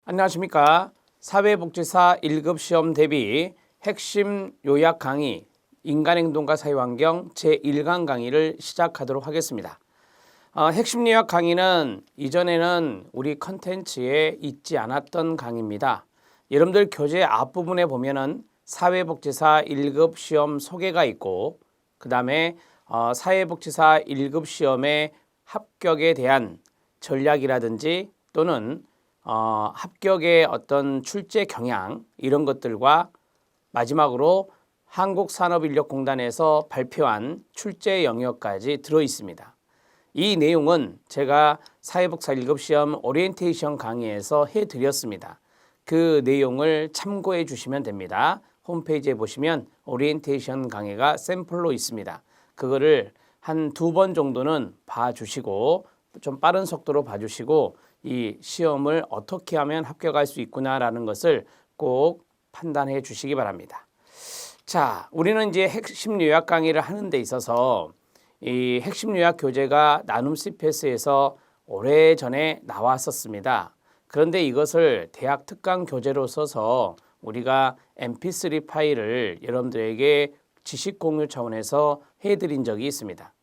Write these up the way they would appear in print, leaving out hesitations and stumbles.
안녕하십니까. 사회복지사 1급 시험 대비 핵심 요약 강의 인간행동과 사회환경 제1강 강의를 시작하도록 하겠습니다. 핵심 요약 강의는 이전에는 우리 컨텐츠에 있지 않았던 강의입니다. 여러분들 교재 앞부분에 보면은 사회복지사 1급 시험 소개가 있고 그 다음에 사회복지사 1급 시험의 합격에 대한 전략이라든지 또는 합격의 어떤 출제 경향 이런 것들과 마지막으로 한국산업인력공단에서 발표한 출제 영역까지 들어 있습니다. 이 내용은 제가 사회복지사 1급 시험 오리엔테이션 강의에서 해드렸습니다. 그 내용을 참고해 주시면 됩니다. 홈페이지에 보시면 오리엔테이션 강의가 샘플로 있습니다. 그거를 한 2번 정도는 봐주시고 좀 빠른 속도로 봐주시고 이 시험을 어떻게 하면 합격할 수 있구나라는 것을 꼭 판단해 주시기 바랍니다. 자, 우리는 이제 핵심 요약 강의를 하는 데 있어서 이 핵심 요약 교재가 나눔 CPS에서 오래전에 나왔었습니다. 그런데 이것을 대학 특강 교재로 써서 우리가 mp3 파일을 여러분들에게 지식 공유 차원에서 해드린 적이 있습니다.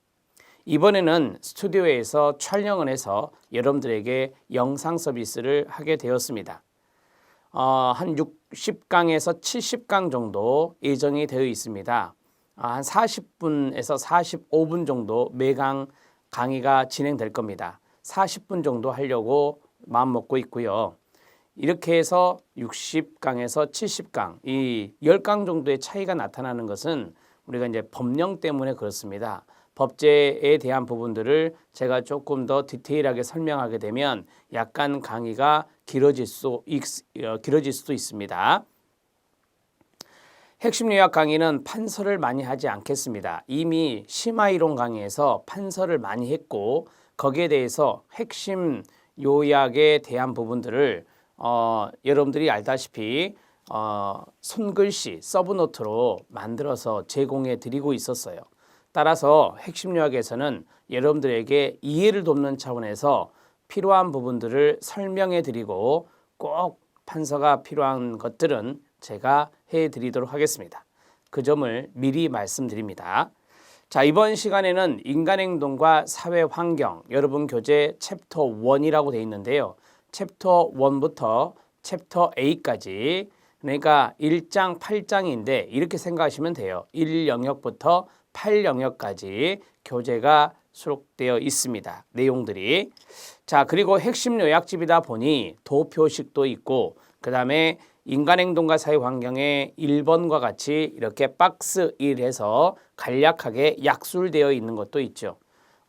이번에는 스튜디오에서 촬영을 해서 여러분들에게 영상 서비스를 하게 되었습니다. 한 60강에서 70강 정도 예정이 되어 있습니다. 한 40분에서 45분 정도 매강 강의가 진행될 겁니다. 40분 정도 하려고 마음먹고 있고요. 이렇게 해서 60강에서 70강, 이 10강 정도의 차이가 나타나는 것은 우리가 이제 법령 때문에 그렇습니다. 법제에 대한 부분들을 제가 조금 더 디테일하게 설명하게 되면 약간 강의가 길어질 수도 있습니다. 핵심 요약 강의는 판서를 많이 하지 않겠습니다. 이미 심화이론 강의에서 판서를 많이 했고 거기에 대해서 핵심 요약에 대한 부분들을 여러분들이 알다시피 손글씨 서브노트로 만들어서 제공해 드리고 있었어요. 따라서 핵심 요약에서는 여러분들에게 이해를 돕는 차원에서 필요한 부분들을 설명해 드리고 꼭 판서가 필요한 것들은 제가 해 드리도록 하겠습니다. 그 점을 미리 말씀드립니다. 자, 이번 시간에는 인간행동과 사회환경 여러분 교재 챕터 1이라고 되어 있는데요. 챕터 1부터 챕터 8까지 그러니까 1장 8장인데 이렇게 생각하시면 돼요. 1영역부터 8영역까지 교재가 수록되어 있습니다. 내용들이. 자, 그리고 핵심 요약집이다 보니 도표식도 있고 그 다음에 인간행동과 사회환경의 1번과 같이 이렇게 박스 1에서 간략하게 약술되어 있는 것도 있죠.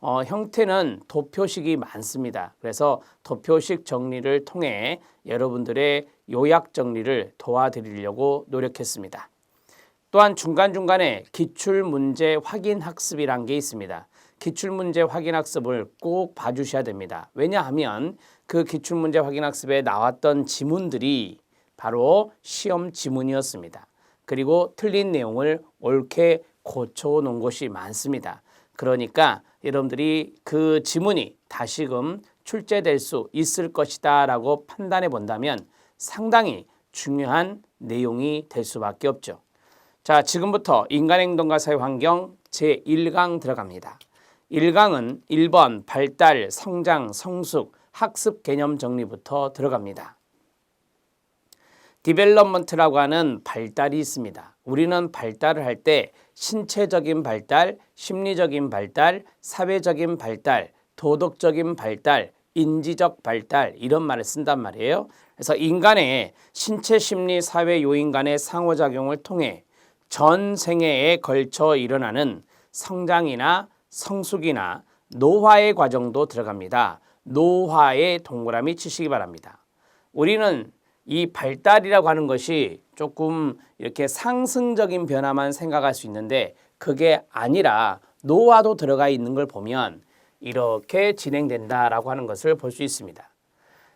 형태는 도표식이 많습니다. 그래서 도표식 정리를 통해 여러분들의 요약 정리를 도와드리려고 노력했습니다. 또한 중간중간에 기출문제 확인학습이란 게 있습니다. 기출문제 확인학습을 꼭 봐주셔야 됩니다. 왜냐하면 그 기출문제 확인학습에 나왔던 지문들이 바로 시험 지문이었습니다. 그리고 틀린 내용을 옳게 고쳐놓은 것이 많습니다. 그러니까 여러분들이 그 지문이 다시금 출제될 수 있을 것이다 라고 판단해 본다면 상당히 중요한 내용이 될 수밖에 없죠. 자, 지금부터 인간행동과 사회환경 제1강 들어갑니다. 1강은 1번 발달, 성장, 성숙, 학습 개념 정리부터 들어갑니다. 디벨롭먼트라고 하는 발달이 있습니다. 우리는 발달을 할 때 신체적인 발달, 심리적인 발달, 사회적인 발달, 도덕적인 발달, 인지적 발달 이런 말을 쓴단 말이에요. 그래서 인간의 신체, 심리, 사회 요인 간의 상호작용을 통해 전 생애에 걸쳐 일어나는 성장이나 성숙이나 노화의 과정도 들어갑니다. 노화의 동그라미 치시기 바랍니다. 우리는 이 발달이라고 하는 것이 조금 이렇게 상승적인 변화만 생각할 수 있는데 그게 아니라 노화도 들어가 있는 걸 보면 이렇게 진행된다라고 하는 것을 볼 수 있습니다.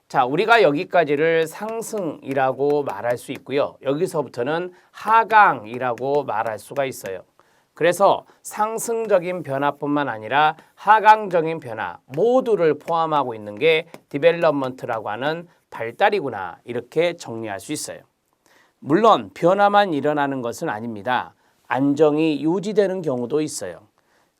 자, 우리가 여기까지를 상승이라고 말할 수 있고요. 여기서부터는 하강이라고 말할 수가 있어요. 그래서 상승적인 변화뿐만 아니라 하강적인 변화 모두를 포함하고 있는 게 디벨롭먼트라고 하는 발달이구나 이렇게 정리할 수 있어요. 물론 변화만 일어나는 것은 아닙니다. 안정이 유지되는 경우도 있어요.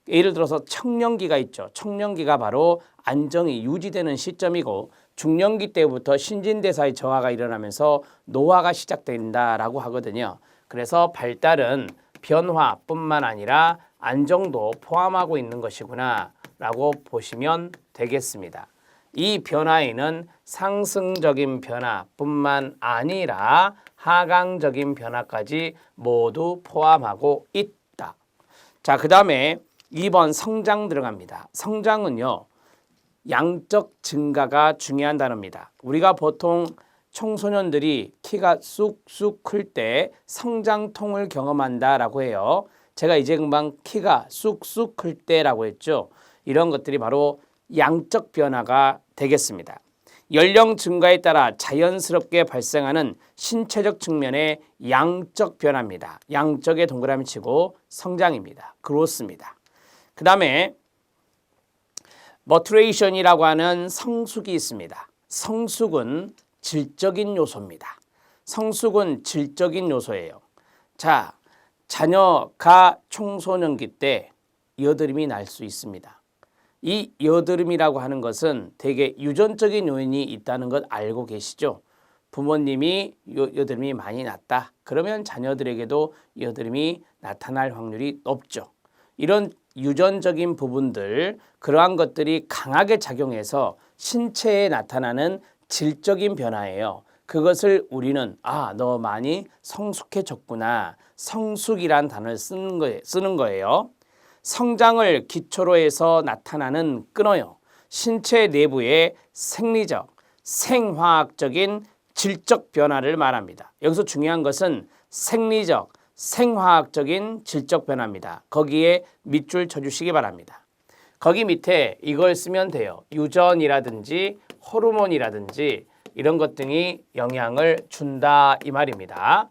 예를 들어서 청년기가 있죠. 청년기가 바로 안정이 유지되는 시점이고 중년기 때부터 신진대사의 저하가 일어나면서 노화가 시작된다라고 하거든요. 그래서 발달은 변화뿐만 아니라 안정도 포함하고 있는 것이구나 라고 보시면 되겠습니다. 이 변화에는 상승적인 변화뿐만 아니라 하강적인 변화까지 모두 포함하고 있다. 자, 그 다음에 2번 성장 들어갑니다. 성장은요, 양적 증가가 중요한 단어입니다. 우리가 보통 청소년들이 키가 쑥쑥 클 때 성장통을 경험한다라고 해요. 제가 이제 금방 키가 쑥쑥 클 때라고 했죠. 이런 것들이 바로 양적 변화가 되겠습니다. 연령 증가에 따라 자연스럽게 발생하는 신체적 측면의 양적 변화입니다. 양적에 동그라미 치고 성장입니다. 그렇습니다. 그 다음에 머투레이션이라고 하는 성숙이 있습니다. 성숙은 질적인 요소입니다. 성숙은 질적인 요소예요. 자, 자녀가 청소년기 때 여드름이 날 수 있습니다. 이 여드름이라고 하는 것은 되게 유전적인 요인이 있다는 것 알고 계시죠? 부모님이 여드름이 많이 났다. 그러면 자녀들에게도 여드름이 나타날 확률이 높죠. 이런 유전적인 부분들, 그러한 것들이 강하게 작용해서 신체에 나타나는 질적인 변화예요. 그것을 우리는 너 많이 성숙해졌구나. 성숙이란 단어를 쓰는 거예요. 성장을 기초로 해서 나타나는 끊어요. 신체 내부의 생리적, 생화학적인 질적 변화를 말합니다. 여기서 중요한 것은 생리적, 생화학적인 질적 변화입니다. 거기에 밑줄 쳐주시기 바랍니다. 거기 밑에 이걸 쓰면 돼요. 유전이라든지 호르몬이라든지 이런 것 등이 영향을 준다 이 말입니다.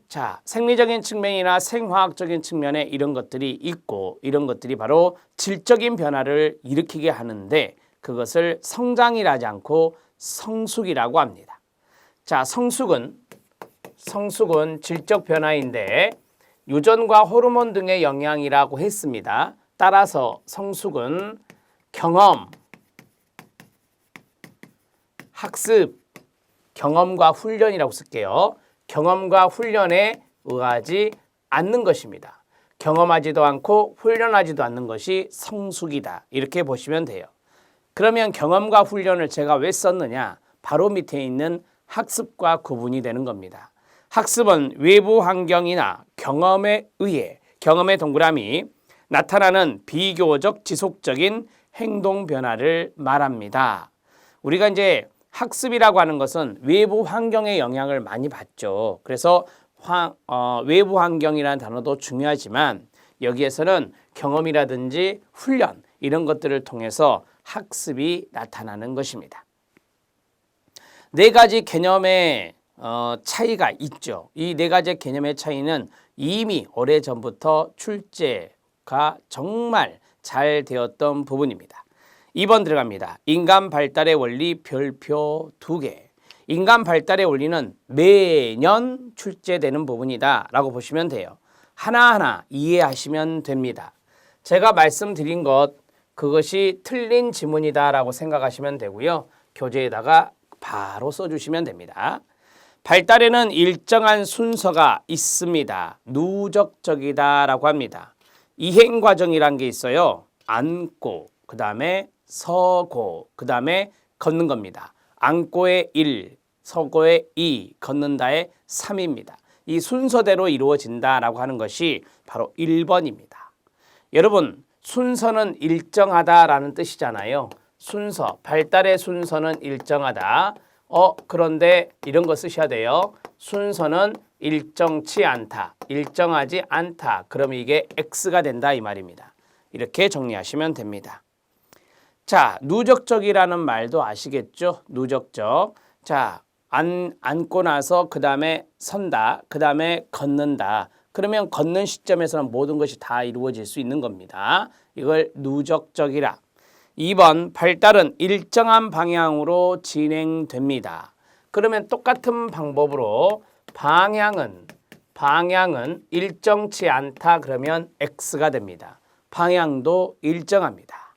자, 생리적인 측면이나 생화학적인 측면에 이런 것들이 있고 이런 것들이 바로 질적인 변화를 일으키게 하는데 그것을 성장이라 하지 않고 성숙이라고 합니다. 자, 성숙은 질적 변화인데 유전과 호르몬 등의 영향이라고 했습니다. 따라서 성숙은 경험, 학습, 경험과 훈련이라고 쓸게요. 경험과 훈련에 의하지 않는 것입니다. 경험하지도 않고 훈련하지도 않는 것이 성숙이다. 이렇게 보시면 돼요. 그러면 경험과 훈련을 제가 왜 썼느냐? 바로 밑에 있는 학습과 구분이 되는 겁니다. 학습은 외부 환경이나 경험에 의해 경험의 동그라미 나타나는 비교적 지속적인 행동 변화를 말합니다. 우리가 이제 학습이라고 하는 것은 외부 환경의 영향을 많이 받죠. 그래서 외부 환경이라는 단어도 중요하지만 여기에서는 경험이라든지 훈련 이런 것들을 통해서 학습이 나타나는 것입니다. 네 가지 개념의 차이가 있죠. 이 네 가지 개념의 차이는 이미 오래전부터 출제가 정말 잘 되었던 부분입니다. 2번 들어갑니다. 인간 발달의 원리 별표 2개. 인간 발달의 원리는 매년 출제되는 부분이다 라고 보시면 돼요. 하나하나 이해하시면 됩니다. 제가 말씀드린 것 그것이 틀린 지문이다 라고 생각하시면 되고요. 교재에다가 바로 써주시면 됩니다. 발달에는 일정한 순서가 있습니다. 누적적이다 라고 합니다. 이행 과정이란 게 있어요. 앉고 그 다음에 서고 그 다음에 걷는 겁니다. 앉고의 1, 서고의 2, 걷는다의 3입니다. 이 순서대로 이루어진다라고 하는 것이 바로 1번입니다. 여러분 순서는 일정하다라는 뜻이잖아요. 순서, 발달의 순서는 일정하다. 그런데 이런 거 쓰셔야 돼요. 순서는 일정치 않다. 일정하지 않다. 그럼 이게 X가 된다 이 말입니다. 이렇게 정리하시면 됩니다. 자, 누적적이라는 말도 아시겠죠? 누적적. 자, 앉고 나서 그 다음에 선다. 그 다음에 걷는다. 그 그러면 걷는 시점에서는 모든 것이 다 이루어질 수 있는 겁니다. 이걸 누적적이라. 2번 발달은 일정한 방향으로 진행됩니다. 그러면 똑같은 방법으로 방향은 일정치 않다 그러면 X가 됩니다. 방향도 일정합니다.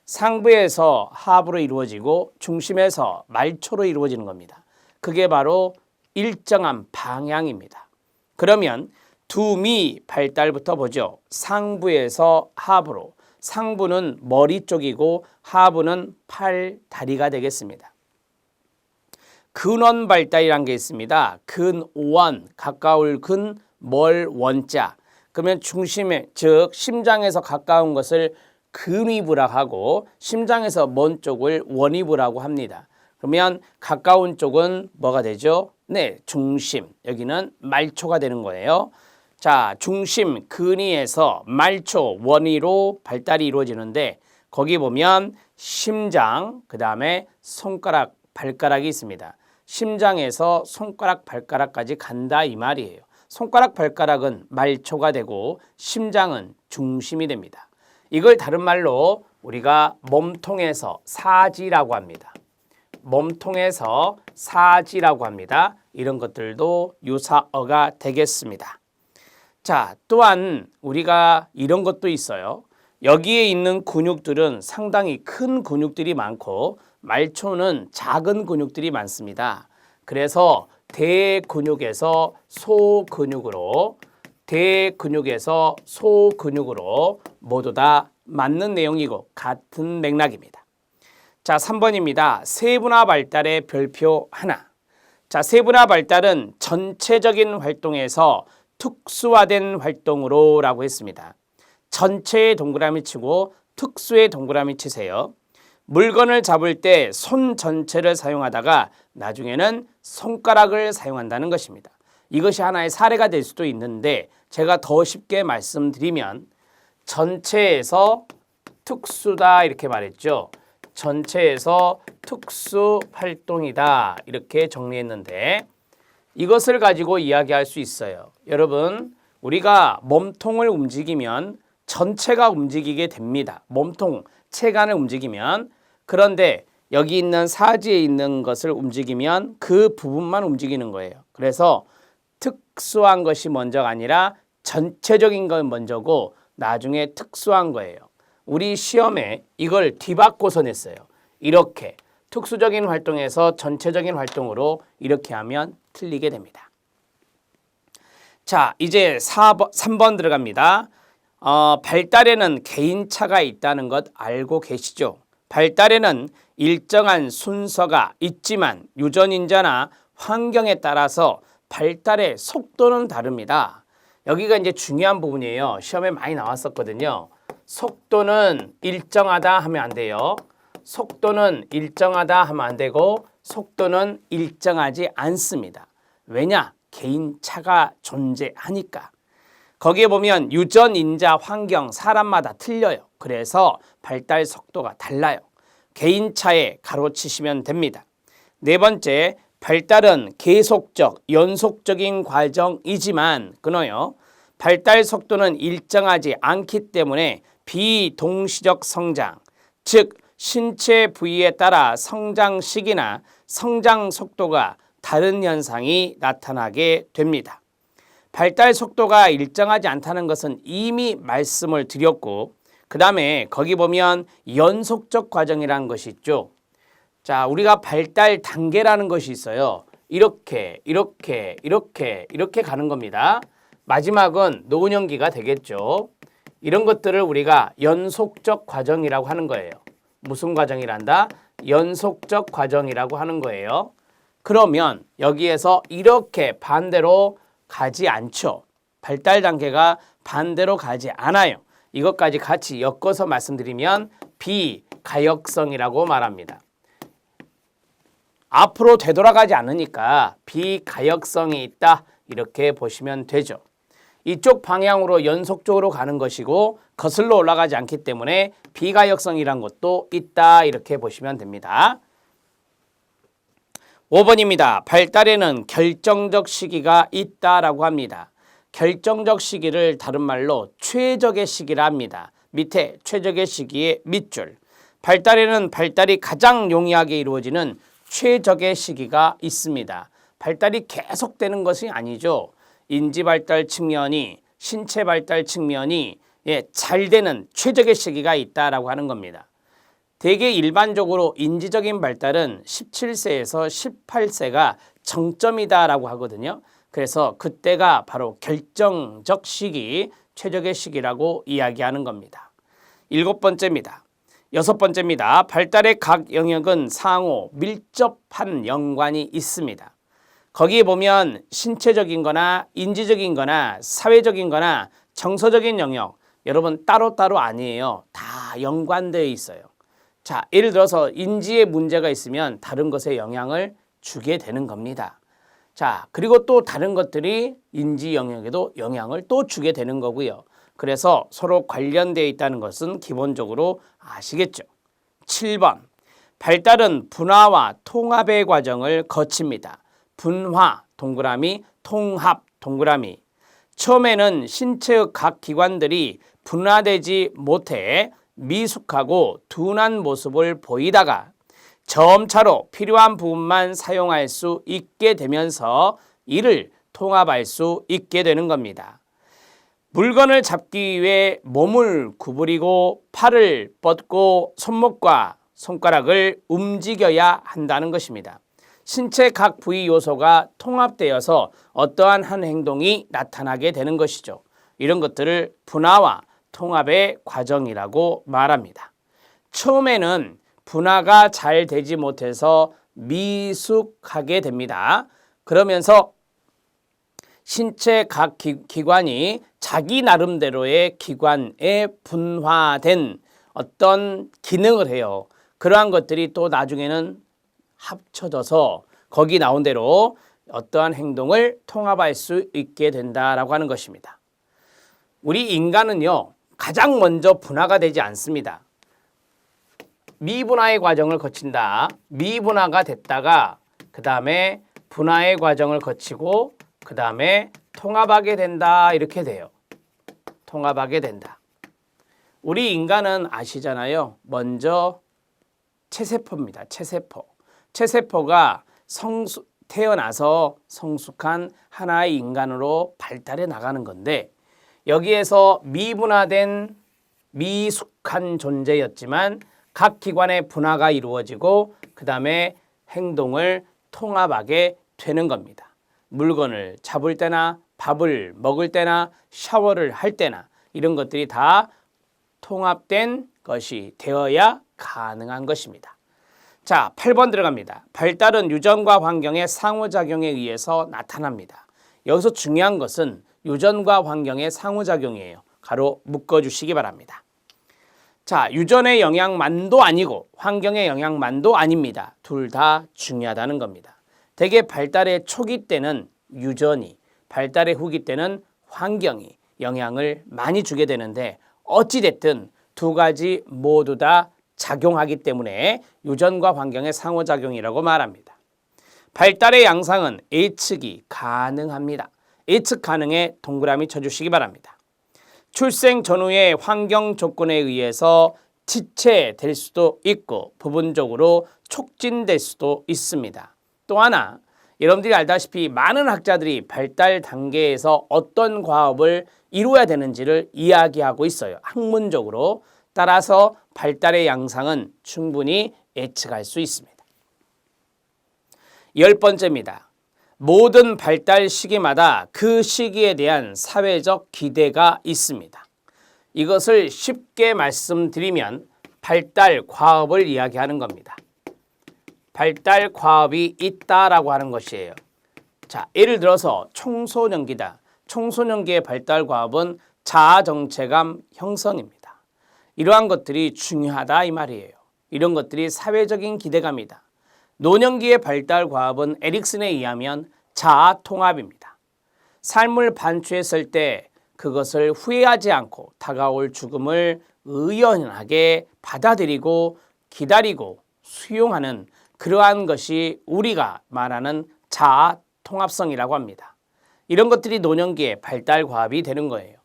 상부에서 하부로 이루어지고 중심에서 말초로 이루어지는 겁니다. 그게 바로 일정한 방향입니다. 그러면 두미 발달부터 보죠. 상부에서 하부로. 상부는 머리 쪽이고 하부는 팔, 다리가 되겠습니다. 근원 발달이라는 게 있습니다. 근원, 가까울 근, 멀 원자. 그러면 중심에, 즉 심장에서 가까운 것을 근위부라고 하고 심장에서 먼 쪽을 원위부라고 합니다. 그러면 가까운 쪽은 뭐가 되죠? 네, 중심. 여기는 말초가 되는 거예요. 자, 중심 근위에서 말초 원위로 발달이 이루어지는데 거기 보면 심장, 그 다음에 손가락, 발가락이 있습니다. 심장에서 손가락, 발가락까지 간다 이 말이에요. 손가락, 발가락은 말초가 되고 심장은 중심이 됩니다. 이걸 다른 말로 우리가 몸통에서 사지라고 합니다. 몸통에서 사지라고 합니다. 이런 것들도 유사어가 되겠습니다. 자, 또한 우리가 이런 것도 있어요. 여기에 있는 근육들은 상당히 큰 근육들이 많고 말초는 작은 근육들이 많습니다. 그래서 대근육에서 소근육으로 모두 다 맞는 내용이고 같은 맥락입니다. 자, 3번입니다. 세분화 발달의 별표 하나. 자, 세분화 발달은 전체적인 활동에서 특수화된 활동으로 라고 했습니다. 전체의 동그라미 치고 특수의 동그라미 치세요. 물건을 잡을 때 손 전체를 사용하다가 나중에는 손가락을 사용한다는 것입니다. 이것이 하나의 사례가 될 수도 있는데 제가 더 쉽게 말씀드리면 전체에서 특수다 이렇게 말했죠. 전체에서 특수 활동이다 이렇게 정리했는데 이것을 가지고 이야기할 수 있어요. 여러분, 우리가 몸통을 움직이면 전체가 움직이게 됩니다. 몸통, 체관을 움직이면. 그런데 여기 있는 사지에 있는 것을 움직이면 그 부분만 움직이는 거예요. 그래서 특수한 것이 먼저가 아니라 전체적인 건 먼저고 나중에 특수한 거예요. 우리 시험에 이걸 뒤바꿔서 냈어요. 이렇게 특수적인 활동에서 전체적인 활동으로 이렇게 하면 틀리게 됩니다. 자, 이제 3번 들어갑니다. 발달에는 개인차가 있다는 것 알고 계시죠? 발달에는 일정한 순서가 있지만 유전인자나 환경에 따라서 발달의 속도는 다릅니다. 여기가 이제 중요한 부분이에요. 시험에 많이 나왔었거든요. 속도는 일정하다 하면 안 돼요. 속도는 일정하다 하면 안 되고 속도는 일정하지 않습니다. 왜냐? 개인차가 존재하니까. 거기에 보면 유전, 인자, 환경, 사람마다 틀려요. 그래서 발달 속도가 달라요. 개인차에 가로치시면 됩니다. 네 번째, 발달은 계속적, 연속적인 과정이지만 끊어요. 발달 속도는 일정하지 않기 때문에 비동시적 성장, 즉 신체 부위에 따라 성장 시기나 성장 속도가 다른 현상이 나타나게 됩니다. 발달 속도가 일정하지 않다는 것은 이미 말씀을 드렸고 그 다음에 거기 보면 연속적 과정이라는 것이 있죠. 자, 우리가 발달 단계라는 것이 있어요. 이렇게 가는 겁니다. 마지막은 노년기가 되겠죠. 이런 것들을 우리가 연속적 과정이라고 하는 거예요. 무슨 과정이란다? 연속적 과정이라고 하는 거예요. 그러면 여기에서 이렇게 반대로 가지 않죠. 발달 단계가 반대로 가지 않아요. 이것까지 같이 엮어서 말씀드리면 비가역성이라고 말합니다. 앞으로 되돌아가지 않으니까 비가역성이 있다 이렇게 보시면 되죠. 이쪽 방향으로 연속적으로 가는 것이고 거슬러 올라가지 않기 때문에 비가역성이란 것도 있다 이렇게 보시면 됩니다. 5번입니다. 발달에는 결정적 시기가 있다라고 합니다. 결정적 시기를 다른 말로 최적의 시기라 합니다. 밑에 최적의 시기의 밑줄. 발달에는 발달이 가장 용이하게 이루어지는 최적의 시기가 있습니다. 발달이 계속되는 것이 아니죠. 인지 발달 측면이, 신체 발달 측면이 잘 되는 최적의 시기가 있다라고 하는 겁니다. 대개 일반적으로 인지적인 발달은 17세에서 18세가 정점이다라고 하거든요. 그래서 그때가 바로 결정적 시기, 최적의 시기라고 이야기하는 겁니다. 7번째입니다. 6번째입니다. 발달의 각 영역은 상호 밀접한 연관이 있습니다. 거기에 보면 신체적인 거나 인지적인 거나 사회적인 거나 정서적인 영역, 여러분 따로따로 아니에요. 다 연관되어 있어요. 자, 예를 들어서 인지에 문제가 있으면 다른 것에 영향을 주게 되는 겁니다. 자, 그리고 또 다른 것들이 인지 영역에도 영향을 또 주게 되는 거고요. 그래서 서로 관련되어 있다는 것은 기본적으로 아시겠죠. 7번, 발달은 분화와 통합의 과정을 거칩니다. 분화, 동그라미, 통합, 동그라미. 처음에는 신체의 각 기관들이 분화되지 못해 미숙하고 둔한 모습을 보이다가 점차로 필요한 부분만 사용할 수 있게 되면서 이를 통합할 수 있게 되는 겁니다. 물건을 잡기 위해 몸을 구부리고 팔을 뻗고 손목과 손가락을 움직여야 한다는 것입니다. 신체 각 부위 요소가 통합되어서 어떠한 한 행동이 나타나게 되는 것이죠. 이런 것들을 분화와 통합의 과정이라고 말합니다. 처음에는 분화가 잘 되지 못해서 미숙하게 됩니다. 그러면서 신체 각 기관이 자기 나름대로의 기관에 분화된 어떤 기능을 해요. 그러한 것들이 또 나중에는 합쳐져서 거기 나온 대로 어떠한 행동을 통합할 수 있게 된다라고 하는 것입니다. 우리 인간은요, 가장 먼저 분화가 되지 않습니다. 미분화의 과정을 거친다. 미분화가 됐다가 그 다음에 분화의 과정을 거치고 그 다음에 통합하게 된다. 이렇게 돼요. 통합하게 된다. 우리 인간은 아시잖아요. 먼저 체세포입니다. 체세포. 체세포가 태어나서 성숙한 하나의 인간으로 발달해 나가는 건데 여기에서 미분화된 미숙한 존재였지만 각 기관의 분화가 이루어지고 그 다음에 행동을 통합하게 되는 겁니다. 물건을 잡을 때나 밥을 먹을 때나 샤워를 할 때나 이런 것들이 다 통합된 것이 되어야 가능한 것입니다. 자, 8번 들어갑니다. 발달은 유전과 환경의 상호작용에 의해서 나타납니다. 여기서 중요한 것은 유전과 환경의 상호작용이에요. 가로 묶어주시기 바랍니다. 자, 유전의 영향만도 아니고 환경의 영향만도 아닙니다. 둘 다 중요하다는 겁니다. 대개 발달의 초기 때는 유전이, 발달의 후기 때는 환경이 영향을 많이 주게 되는데 어찌됐든 두 가지 모두 다 작용하기 때문에 유전과 환경의 상호작용이라고 말합니다. 발달의 양상은 예측이 가능합니다. 예측 가능에 동그라미 쳐주시기 바랍니다. 출생 전후의 환경 조건에 의해서 지체될 수도 있고 부분적으로 촉진될 수도 있습니다. 또 하나, 여러분들이 알다시피 많은 학자들이 발달 단계에서 어떤 과업을 이루어야 되는지를 이야기하고 있어요. 학문적으로. 따라서 발달의 양상은 충분히 예측할 수 있습니다. 10번째입니다. 모든 발달 시기마다 그 시기에 대한 사회적 기대가 있습니다. 이것을 쉽게 말씀드리면 발달 과업을 이야기하는 겁니다. 발달 과업이 있다라고 하는 것이에요. 자, 예를 들어서 청소년기다. 청소년기의 발달 과업은 자아 정체감 형성입니다. 이러한 것들이 중요하다 이 말이에요. 이런 것들이 사회적인 기대감이다. 노년기의 발달 과업은 에릭슨에 의하면 자아 통합입니다. 삶을 반추했을 때 그것을 후회하지 않고 다가올 죽음을 의연하게 받아들이고 기다리고 수용하는 그러한 것이 우리가 말하는 자아 통합성이라고 합니다. 이런 것들이 노년기에 발달 과업이 되는 거예요.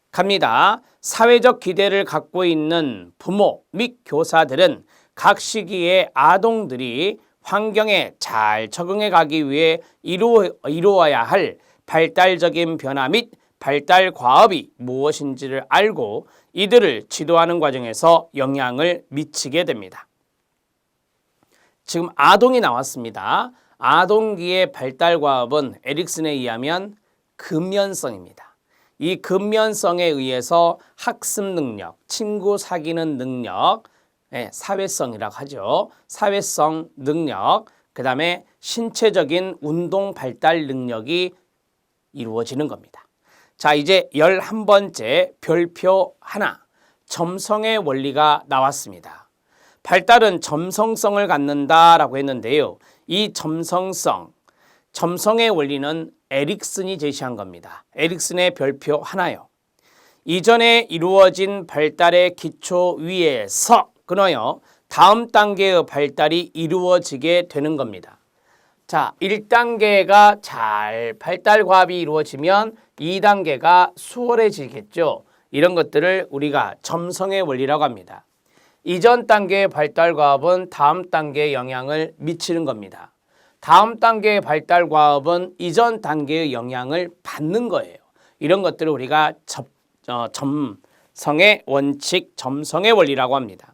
갑니다. 사회적 기대를 갖고 있는 부모 및 교사들은 각 시기에 아동들이 환경에 잘 적응해 가기 위해 이루어야 할 발달적인 변화 및 발달 과업이 무엇인지를 알고 이들을 지도하는 과정에서 영향을 미치게 됩니다. 지금 아동이 나왔습니다. 아동기의 발달 과업은 에릭슨에 의하면 근면성입니다. 이 근면성에 의해서 학습 능력, 친구 사귀는 능력, 사회성이라고 하죠. 사회성 능력, 그 다음에 신체적인 운동 발달 능력이 이루어지는 겁니다. 자, 이제 11번째 별표 하나, 점성의 원리가 나왔습니다. 발달은 점성성을 갖는다라고 했는데요. 이 점성의 원리는 에릭슨이 제시한 겁니다. 에릭슨의 별표 하나요. 이전에 이루어진 발달의 기초 위에서 끊어요. 다음 단계의 발달이 이루어지게 되는 겁니다. 자, 1단계가 잘 발달 과업이 이루어지면 2단계가 수월해지겠죠. 이런 것들을 우리가 점성의 원리라고 합니다. 이전 단계의 발달 과업은 다음 단계에 영향을 미치는 겁니다. 다음 단계의 발달 과업은 이전 단계의 영향을 받는 거예요. 이런 것들을 우리가 점성의 원칙, 점성의 원리라고 합니다.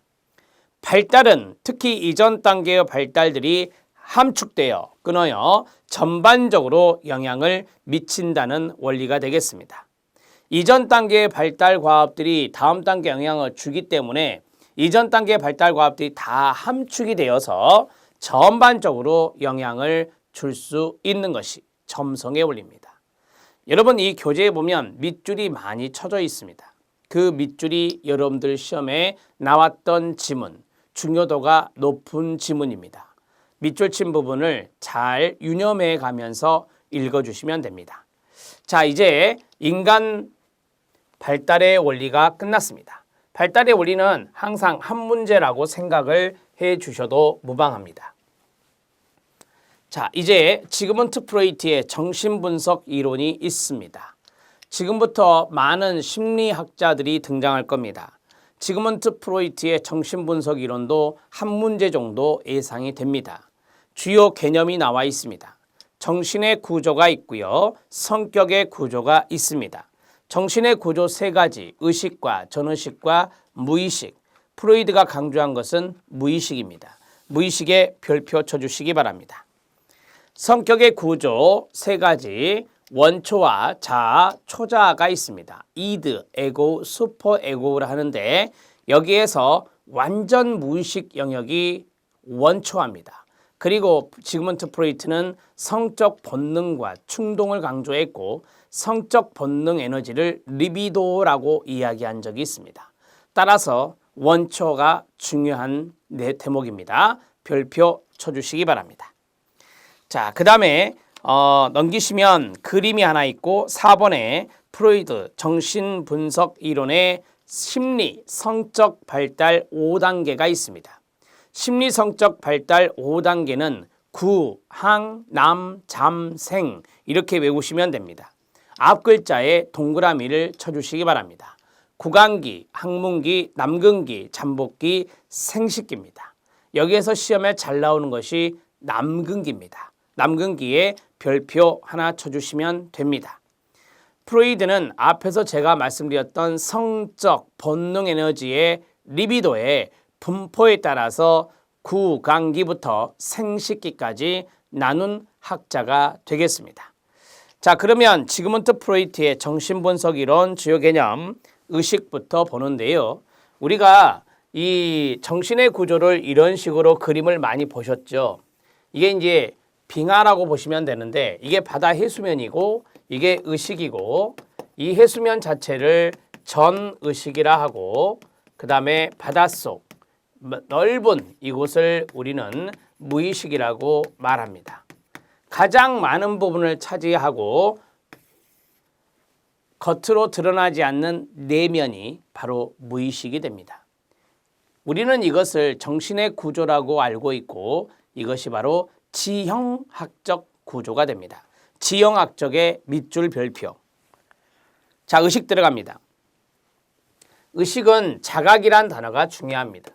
발달은 특히 이전 단계의 발달들이 함축되어 끊어요. 전반적으로 영향을 미친다는 원리가 되겠습니다. 이전 단계의 발달 과업들이 다음 단계 영향을 주기 때문에 이전 단계의 발달 과업들이 다 함축이 되어서 전반적으로 영향을 줄 수 있는 것이 점성의 원리입니다. 여러분, 이 교재에 보면 밑줄이 많이 쳐져 있습니다. 그 밑줄이 여러분들 시험에 나왔던 지문, 중요도가 높은 지문입니다. 밑줄 친 부분을 잘 유념해 가면서 읽어주시면 됩니다. 자, 이제 인간 발달의 원리가 끝났습니다. 발달의 원리는 항상 한 문제라고 생각을 해 주셔도 무방합니다. 자, 이제 지그문트 프로이트의 정신분석 이론이 있습니다. 지금부터 많은 심리학자들이 등장할 겁니다. 지그문트 프로이트의 정신분석 이론도 한 문제 정도 예상이 됩니다. 주요 개념이 나와 있습니다. 정신의 구조가 있고요. 성격의 구조가 있습니다. 정신의 구조 세 가지, 의식과 전의식과 무의식. 프로이드가 강조한 것은 무의식입니다. 무의식에 별표 쳐주시기 바랍니다. 성격의 구조 세 가지, 원초와 자아, 초자아가 있습니다. 이드, 에고, 슈퍼 에고를 하는데 여기에서 완전 무의식 영역이 원초합니다. 그리고 지그문트 프로이트는 성적 본능과 충동을 강조했고 성적 본능 에너지를 리비도라고 이야기한 적이 있습니다. 따라서 원초가 중요한 대목입니다. 별표 쳐주시기 바랍니다. 자, 그 다음에 넘기시면 그림이 하나 있고 4번에 프로이드 정신분석 이론의 심리, 성적 발달 5단계가 있습니다. 심리 성적 발달 5단계는 구, 항, 남, 잠, 생 이렇게 외우시면 됩니다. 앞 글자에 동그라미를 쳐주시기 바랍니다. 구강기, 항문기, 남근기, 잠복기, 생식기입니다. 여기에서 시험에 잘 나오는 것이 남근기입니다. 남근기에 별표 하나 쳐주시면 됩니다. 프로이드는 앞에서 제가 말씀드렸던 성적 본능 에너지의 리비도의 분포에 따라서 구강기부터 생식기까지 나눈 학자가 되겠습니다. 자, 그러면 지그문트 프로이트의 정신분석 이론 주요 개념 의식부터 보는데요. 우리가 이 정신의 구조를 이런 식으로 그림을 많이 보셨죠. 이게 이제 빙하라고 보시면 되는데 이게 바다 해수면이고 이게 의식이고 이 해수면 자체를 전의식이라 하고 그 다음에 바닷속 넓은 이곳을 우리는 무의식이라고 말합니다. 가장 많은 부분을 차지하고 겉으로 드러나지 않는 내면이 바로 무의식이 됩니다. 우리는 이것을 정신의 구조라고 알고 있고 이것이 바로 지형학적 구조가 됩니다. 지형학적의 밑줄 별표. 자, 의식 들어갑니다. 의식은 자각이란 단어가 중요합니다.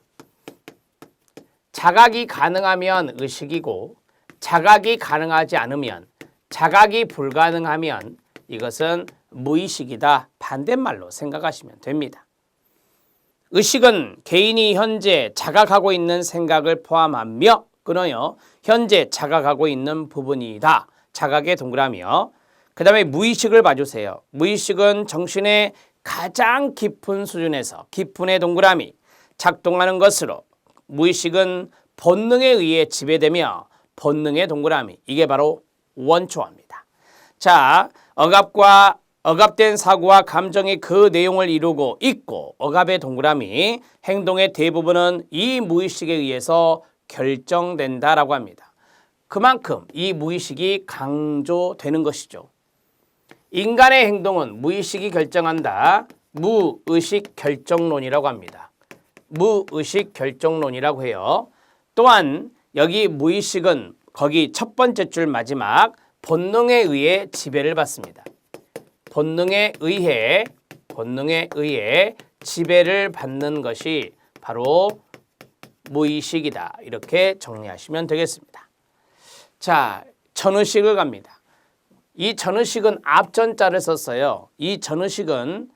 자각이 가능하면 의식이고 자각이 가능하지 않으면, 자각이 불가능하면 이것은 무의식이다. 반대말로 생각하시면 됩니다. 의식은 개인이 현재 자각하고 있는 생각을 포함하며 끊어요. 현재 자각하고 있는 부분이다. 자각의 동그라미요. 그 다음에 무의식을 봐주세요. 무의식은 정신의 가장 깊은 수준에서 깊은의 동그라미 작동하는 것으로, 무의식은 본능에 의해 지배되며 본능의 동그라미, 이게 바로 원초화입니다. 자, 억압된 사고와 감정이 그 내용을 이루고 있고, 억압의 동그라미, 행동의 대부분은 이 무의식에 의해서 결정된다라고 합니다. 그만큼 이 무의식이 강조되는 것이죠. 인간의 행동은 무의식이 결정한다. 무의식 결정론이라고 합니다. 무의식 결정론이라고 해요. 또한 여기 무의식은 거기 첫 번째 줄 마지막 본능에 의해 지배를 받습니다. 본능에 의해 지배를 받는 것이 바로 무의식이다. 이렇게 정리하시면 되겠습니다. 자, 전의식을 갑니다. 이 전의식은 앞전자를 썼어요. 이 전의식은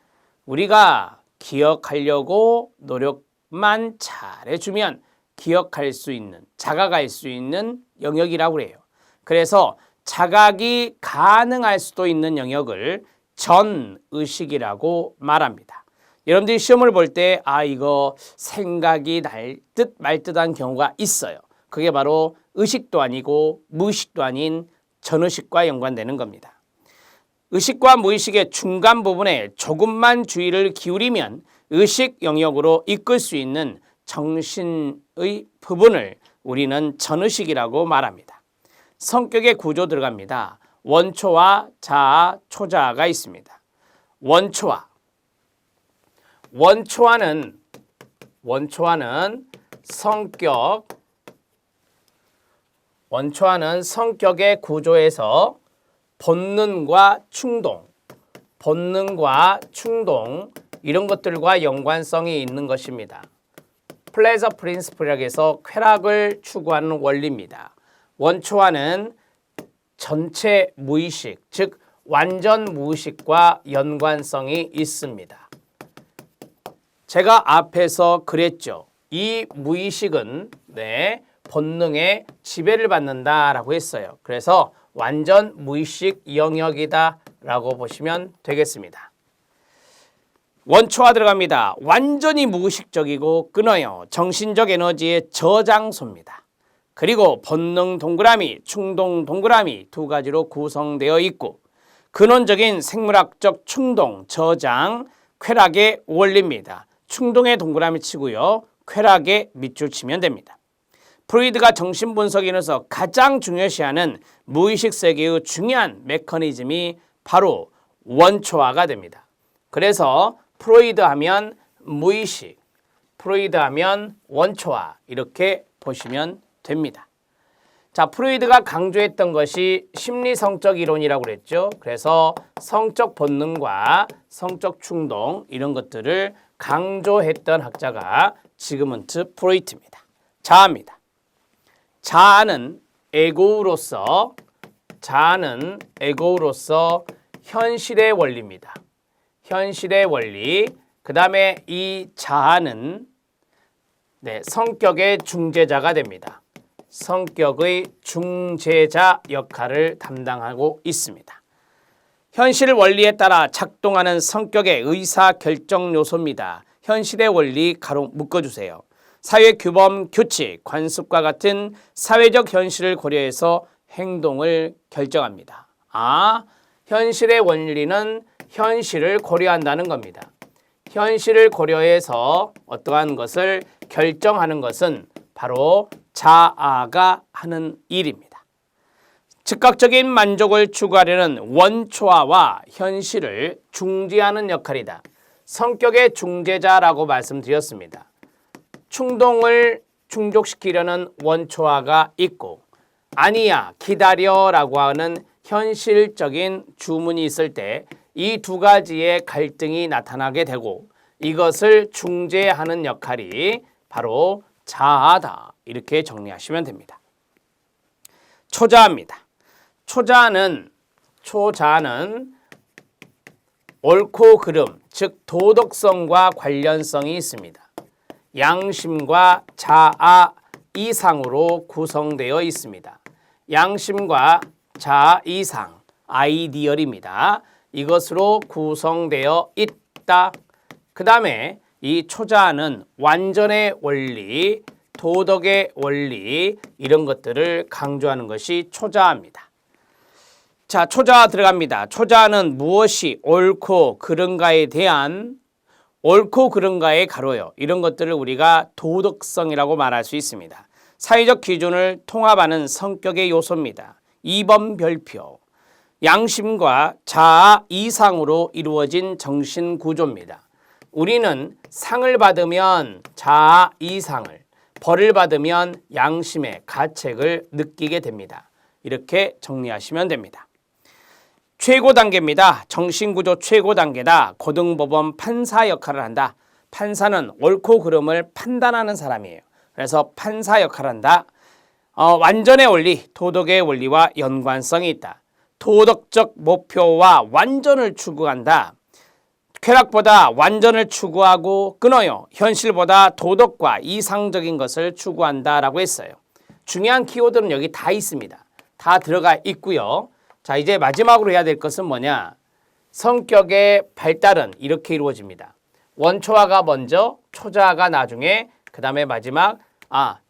우리가 기억하려고 노력만 잘해주면 기억할 수 있는, 자각할 수 있는 영역이라고 해요. 그래서 자각이 가능할 수도 있는 영역을 전의식이라고 말합니다. 여러분들이 시험을 볼 때 이거 생각이 날 듯 말 듯한 경우가 있어요. 그게 바로 의식도 아니고 무의식도 아닌 전의식과 연관되는 겁니다. 의식과 무의식의 중간 부분에 조금만 주의를 기울이면 의식 영역으로 이끌 수 있는 정신의 부분을 우리는 전의식이라고 말합니다. 성격의 구조 들어갑니다. 원초와 자아, 초자아가 있습니다. 원초아는 성격의 구조에서 본능과 충동 이런 것들과 연관성이 있는 것입니다. 플레저 프린시플이라고 해서 쾌락을 추구하는 원리입니다. 원초와는 전체 무의식, 즉 완전 무의식과 연관성이 있습니다. 제가 앞에서 그랬죠. 이 무의식은 본능에 지배를 받는다라고 했어요. 그래서 완전 무의식 영역이다라고 보시면 되겠습니다. 원초화 들어갑니다. 완전히 무의식적이고 끊어요. 정신적 에너지의 저장소입니다. 그리고 본능 동그라미, 충동 동그라미 두 가지로 구성되어 있고, 근원적인 생물학적 충동, 저장, 쾌락의 원리입니다. 충동의 동그라미 치고요. 쾌락의 밑줄 치면 됩니다. 프로이드가 정신분석인으로서 가장 중요시하는 무의식 세계의 중요한 메커니즘이 바로 원초화가 됩니다. 그래서 프로이드 하면 무의식, 프로이드 하면 원초화, 이렇게 보시면 됩니다. 자, 프로이드가 강조했던 것이 심리성적 이론이라고 그랬죠. 그래서 성적 본능과 성적 충동 이런 것들을 강조했던 학자가 지그문트 프로이트입니다. 자아입니다. 자아는 에고우로서 현실의 원리입니다. 현실의 원리. 그 다음에 이 자아는 성격의 중재자가 됩니다. 성격의 중재자 역할을 담당하고 있습니다. 현실 원리에 따라 작동하는 성격의 의사결정 요소입니다. 현실의 원리 가로 묶어주세요. 사회 규범, 규칙, 관습과 같은 사회적 현실을 고려해서 행동을 결정합니다. 현실의 원리는 현실을 고려한다는 겁니다. 현실을 고려해서 어떠한 것을 결정하는 것은 바로 자아가 하는 일입니다. 즉각적인 만족을 추구하려는 원초화와 현실을 중재하는 역할이다. 성격의 중재자라고 말씀드렸습니다. 충동을 충족시키려는 원초화가 있고, 아니야, 기다려라고 하는 현실적인 주문이 있을 때 이 두 가지의 갈등이 나타나게 되고 이것을 중재하는 역할이 바로 자아다. 이렇게 정리하시면 됩니다. 초자아입니다. 초자아는 옳고 그름, 즉 도덕성과 관련성이 있습니다. 양심과 자아 이상으로 구성되어 있습니다. 양심과 자아 이상, 아이디얼입니다. 이것으로 구성되어 있다. 그 다음에 이 초자아는 완전의 원리, 도덕의 원리 이런 것들을 강조하는 것이 초자아입니다. 자, 초자아 들어갑니다. 초자아는 무엇이 옳고 그른가에 대한 옳고 그른가의 가로요. 이런 것들을 우리가 도덕성이라고 말할 수 있습니다. 사회적 기준을 통합하는 성격의 요소입니다. 2번 별표. 양심과 자아 이상으로 이루어진 정신 구조입니다. 우리는 상을 받으면 자아 이상을, 벌을 받으면 양심의 가책을 느끼게 됩니다. 이렇게 정리하시면 됩니다. 최고 단계입니다. 정신구조 최고 단계다. 고등법원 판사 역할을 한다. 판사는 옳고 그름을 판단하는 사람이에요. 그래서 판사 역할을 한다. 완전의 원리, 도덕의 원리와 연관성이 있다. 도덕적 목표와 완전을 추구한다. 쾌락보다 완전을 추구하고 끊어요. 현실보다 도덕과 이상적인 것을 추구한다라고 했어요. 중요한 키워드는 여기 다 있습니다. 다 들어가 있고요. 자, 이제 마지막으로 해야 될 것은 뭐냐? 성격의 발달은 이렇게 이루어집니다. 원초아가 먼저, 초자아가 나중에, 그 다음에 마지막,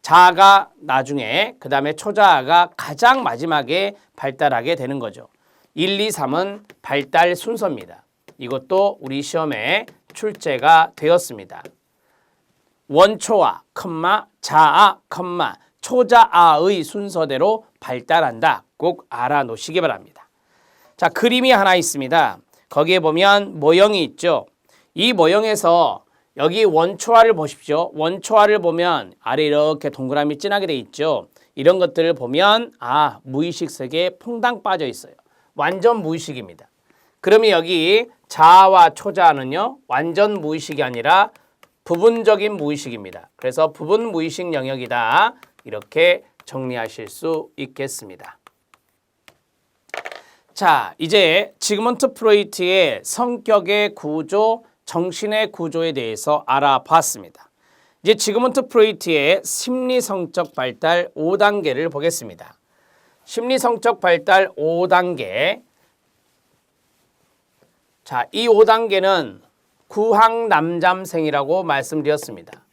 자아가 나중에, 그 다음에 초자아가 가장 마지막에 발달하게 되는 거죠. 1, 2, 3은 발달 순서입니다. 이것도 우리 시험에 출제가 되었습니다. 원초아, 자아, 초자아의 순서대로 발달한다. 꼭 알아놓으시기 바랍니다. 자, 그림이 하나 있습니다. 거기에 보면 모형이 있죠. 이 모형에서 여기 원초아를 보십시오. 원초아를 보면 아래 이렇게 동그라미 진하게 돼 있죠. 이런 것들을 보면 무의식 세계에 퐁당 빠져 있어요. 완전 무의식입니다. 그러면 여기 자아와 초자아는요, 완전 무의식이 아니라 부분적인 무의식입니다. 그래서 부분 무의식 영역이다. 이렇게 정리하실 수 있겠습니다. 자, 이제 지그먼트 프로이트의 성격의 구조, 정신의 구조에 대해서 알아봤습니다. 이제 지그먼트 프로이트의 심리성적 발달 5단계를 보겠습니다. 심리성적 발달 5단계. 자, 이 5단계는 구항남잠생이라고 말씀드렸습니다.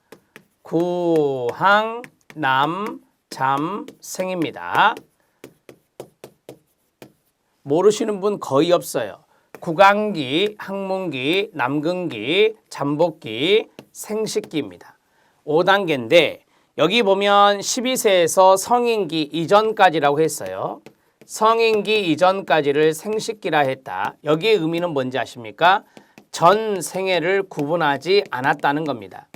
구항남잠생입니다. 모르시는 분 거의 없어요. 구강기, 항문기, 남근기, 잠복기, 생식기입니다. 5단계인데 여기 보면 12세에서 성인기 이전까지라고 했어요. 성인기 이전까지를 생식기라 했다. 여기의 의미는 뭔지 아십니까? 전 생애를 구분하지 않았다는 겁니다.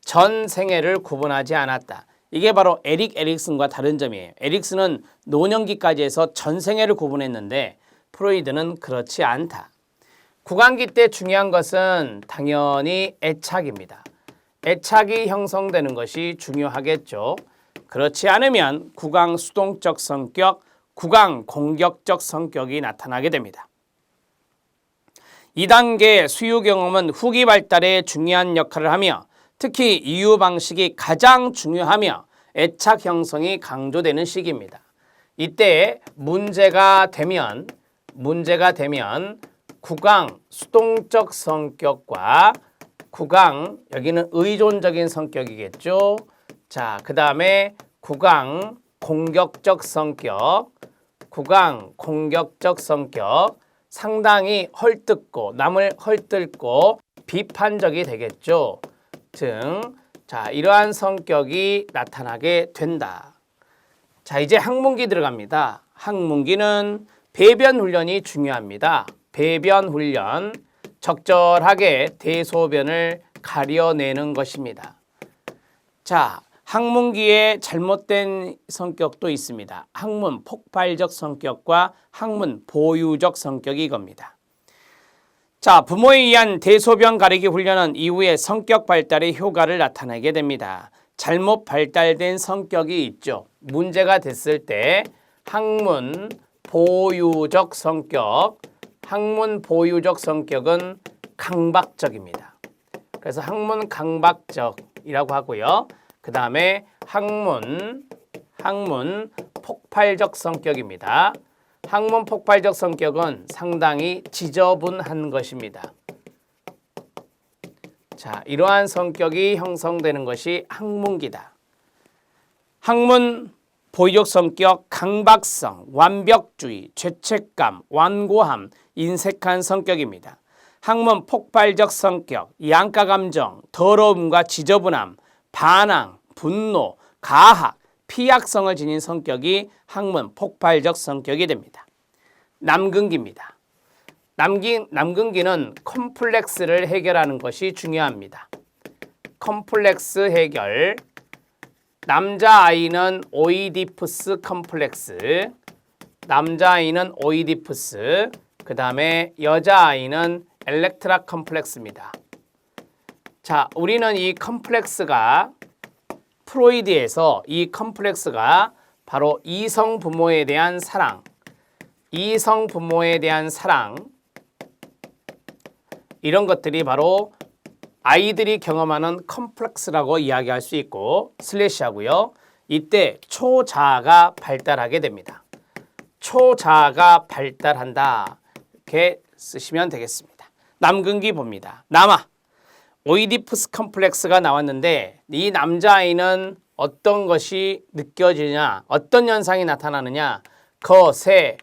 전 생애를 구분하지 않았다. 이게 바로 에릭 에릭슨과 다른 점이에요. 에릭슨은 노년기까지 해서 전 생애를 구분했는데 프로이드는 그렇지 않다. 구강기 때 중요한 것은 당연히 애착입니다. 애착이 형성되는 것이 중요하겠죠. 그렇지 않으면 구강 수동적 성격, 구강 공격적 성격이 나타나게 됩니다. 2단계 수유 경험은 후기 발달에 중요한 역할을 하며 특히 이유 방식이 가장 중요하며 애착 형성이 강조되는 시기입니다. 이때 문제가 되면 구강 수동적 성격과 구강 여기는 의존적인 성격이겠죠. 자, 그 다음에 구강 공격적 성격, 상당히 헐뜯고 남을 헐뜯고 비판적이 되겠죠. 자, 이러한 성격이 나타나게 된다. 자, 이제 항문기 들어갑니다. 항문기는 배변 훈련이 중요합니다. 배변 훈련, 적절하게 대소변을 가려내는 것입니다. 자, 학문기의 잘못된 성격도 있습니다. 학문 폭발적 성격과 학문 보유적 성격이 이겁니다. 자, 부모에 의한 대소변 가리기 훈련은 이후에 성격 발달의 효과를 나타내게 됩니다. 잘못 발달된 성격이 있죠. 문제가 됐을 때 학문 보유적 성격, 학문 보유적 성격은 강박적입니다. 그래서 학문 강박적이라고 하고요. 그 다음에 학문 폭발적 성격입니다. 학문 폭발적 성격은 상당히 지저분한 것입니다. 자, 이러한 성격이 형성되는 것이 학문기다. 학문 보유적 성격, 강박성, 완벽주의, 죄책감, 완고함, 인색한 성격입니다. 학문 폭발적 성격, 양가감정, 더러움과 지저분함, 반항, 분노, 가학, 피약성을 지닌 성격이 학문 폭발적 성격이 됩니다. 남근기입니다. 남근기는 컴플렉스를 해결하는 것이 중요합니다. 컴플렉스 해결. 남자아이는 오이디푸스 컴플렉스, 남자아이는 오이디푸스, 그 다음에 여자아이는 엘렉트라 컴플렉스입니다. 자, 우리는 이 컴플렉스가 프로이드에서 이 컴플렉스가 바로 이성 부모에 대한 사랑, 이성 부모에 대한 사랑, 이런 것들이 바로 아이들이 경험하는 컴플렉스라고 이야기할 수 있고 슬래시하고요. 이때 초자아가 발달하게 됩니다. 초자아가 발달한다. 이렇게 쓰시면 되겠습니다. 남근기 봅니다. 남아. 오이디푸스 컴플렉스가 나왔는데 이 남자아이는 어떤 것이 느껴지냐, 어떤 현상이 나타나느냐, 거세,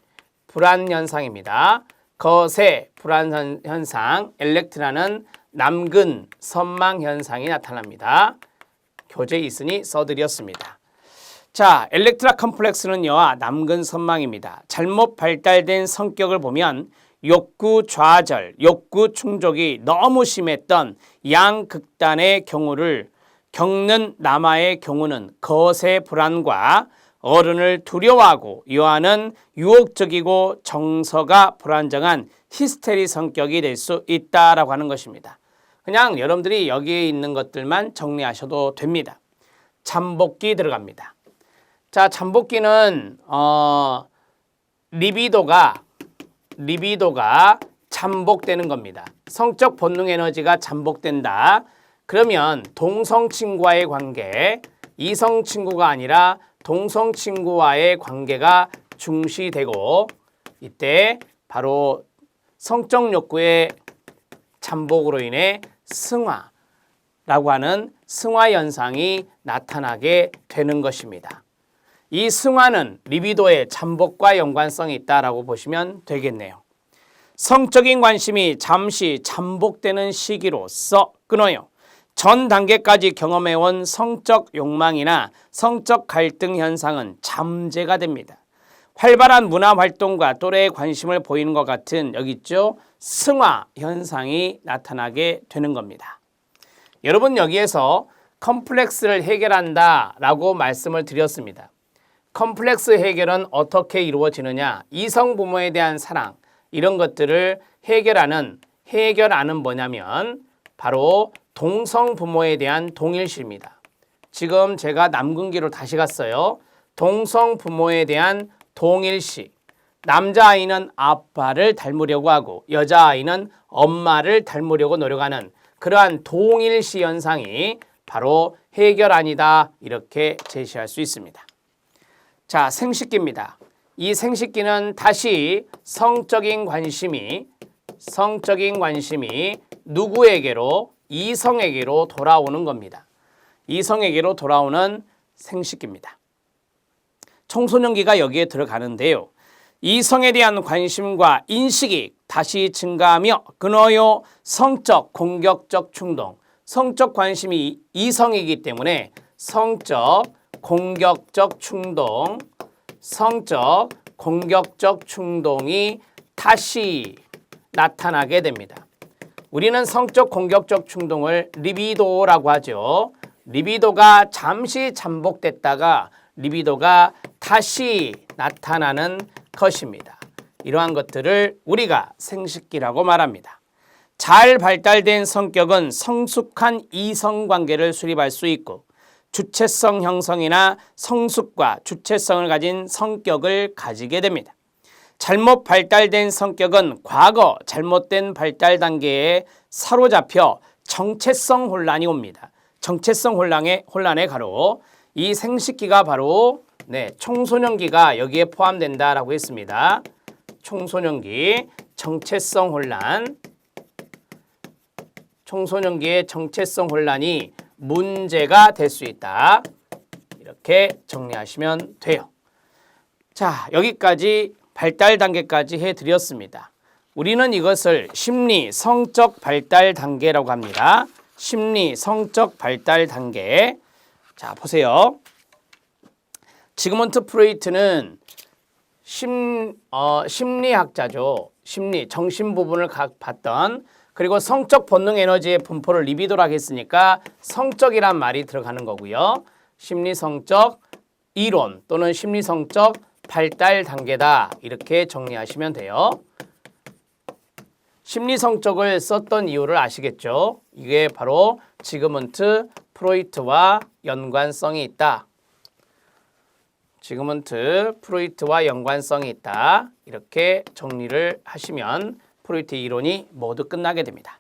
불안 현상입니다. 거세, 불안 현상, 엘렉트라는 남근, 선망 현상이 나타납니다. 교재에 있으니 써드렸습니다. 자, 엘렉트라 컴플렉스는요, 남근 선망입니다. 잘못 발달된 성격을 보면 욕구 좌절, 욕구 충족이 너무 심했던 양극단의 경우를 겪는 남아의 경우는 거세 불안과 어른을 두려워하고 요하는 유혹적이고 정서가 불안정한 히스테리 성격이 될 수 있다라고 하는 것입니다. 그냥 여러분들이 여기에 있는 것들만 정리하셔도 됩니다. 잠복기 들어갑니다. 자, 잠복기는 리비도가 잠복되는 겁니다. 성적 본능 에너지가 잠복된다. 그러면 동성 친구와의 관계, 이성 친구가 아니라 동성 친구와의 관계가 중시되고 이때 바로 성적 욕구의 잠복으로 인해 승화라고 하는 승화 현상이 나타나게 되는 것입니다. 이 승화는 리비도의 잠복과 연관성이 있다라고 보시면 되겠네요. 성적인 관심이 잠시 잠복되는 시기로서 끊어요. 전 단계까지 경험해온 성적 욕망이나 성적 갈등 현상은 잠재가 됩니다. 활발한 문화 활동과 또래의 관심을 보이는 것 같은 여기 있죠? 승화 현상이 나타나게 되는 겁니다. 여러분 여기에서 컴플렉스를 해결한다라고 말씀을 드렸습니다. 컴플렉스 해결은 어떻게 이루어지느냐? 이성 부모에 대한 사랑 이런 것들을 해결하는 뭐냐면 바로 동성 부모에 대한 동일시입니다. 지금 제가 남근기로 다시 갔어요. 동성 부모에 대한 동일시. 남자아이는 아빠를 닮으려고 하고 여자아이는 엄마를 닮으려고 노력하는 그러한 동일시 현상이 바로 해결안이다 이렇게 제시할 수 있습니다. 자, 생식기입니다. 이 생식기는 다시 성적인 관심이 누구에게로? 이성에게로 돌아오는 겁니다. 이성에게로 돌아오는 생식기입니다. 청소년기가 여기에 들어가는데요. 이성에 대한 관심과 인식이 다시 증가하며 끊어요. 성적 공격적 충동. 성적 관심이 이성이기 때문에 성적 공격적 충동이 다시 나타나게 됩니다. 우리는 성적 공격적 충동을 리비도라고 하죠. 리비도가 잠시 잠복됐다가 리비도가 다시 나타나는 것입니다. 이러한 것들을 우리가 생식기라고 말합니다. 잘 발달된 성격은 성숙한 이성관계를 수립할 수 있고 주체성 형성이나 성숙과 주체성을 가진 성격을 가지게 됩니다. 잘못 발달된 성격은 과거 잘못된 발달 단계에 사로잡혀 정체성 혼란이 옵니다. 정체성 혼란의 가로 이 생식기가 바로 청소년기가 여기에 포함된다라고 했습니다. 청소년기 정체성 혼란, 청소년기의 정체성 혼란이 문제가 될 수 있다. 이렇게 정리하시면 돼요. 자, 여기까지 발달 단계까지 해드렸습니다. 우리는 이것을 심리 성적 발달 단계라고 합니다. 심리 성적 발달 단계. 자, 보세요. 지그문트 프로이트는 심리학자죠. 심리, 정신 부분을 봤던, 그리고 성적 본능 에너지의 분포를 리비도라고 했으니까 성적이란 말이 들어가는 거고요. 심리 성적 이론 또는 심리 성적 발달 단계다. 이렇게 정리하시면 돼요. 심리 성적을 썼던 이유를 아시겠죠? 이게 바로 지그문트 프로이트와 연관성이 있다. 지그문트 프로이트와 연관성이 있다. 이렇게 정리를 하시면 프로이트 이론이 모두 끝나게 됩니다.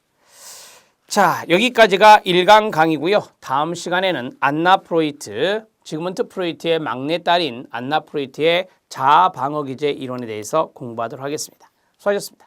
자, 여기까지가 1강 강의고요. 다음 시간에는 안나 프로이트, 지그문트 프로이트의 막내딸인 안나 프로이트의 자아 방어 기제 이론에 대해서 공부하도록 하겠습니다. 수고하셨습니다.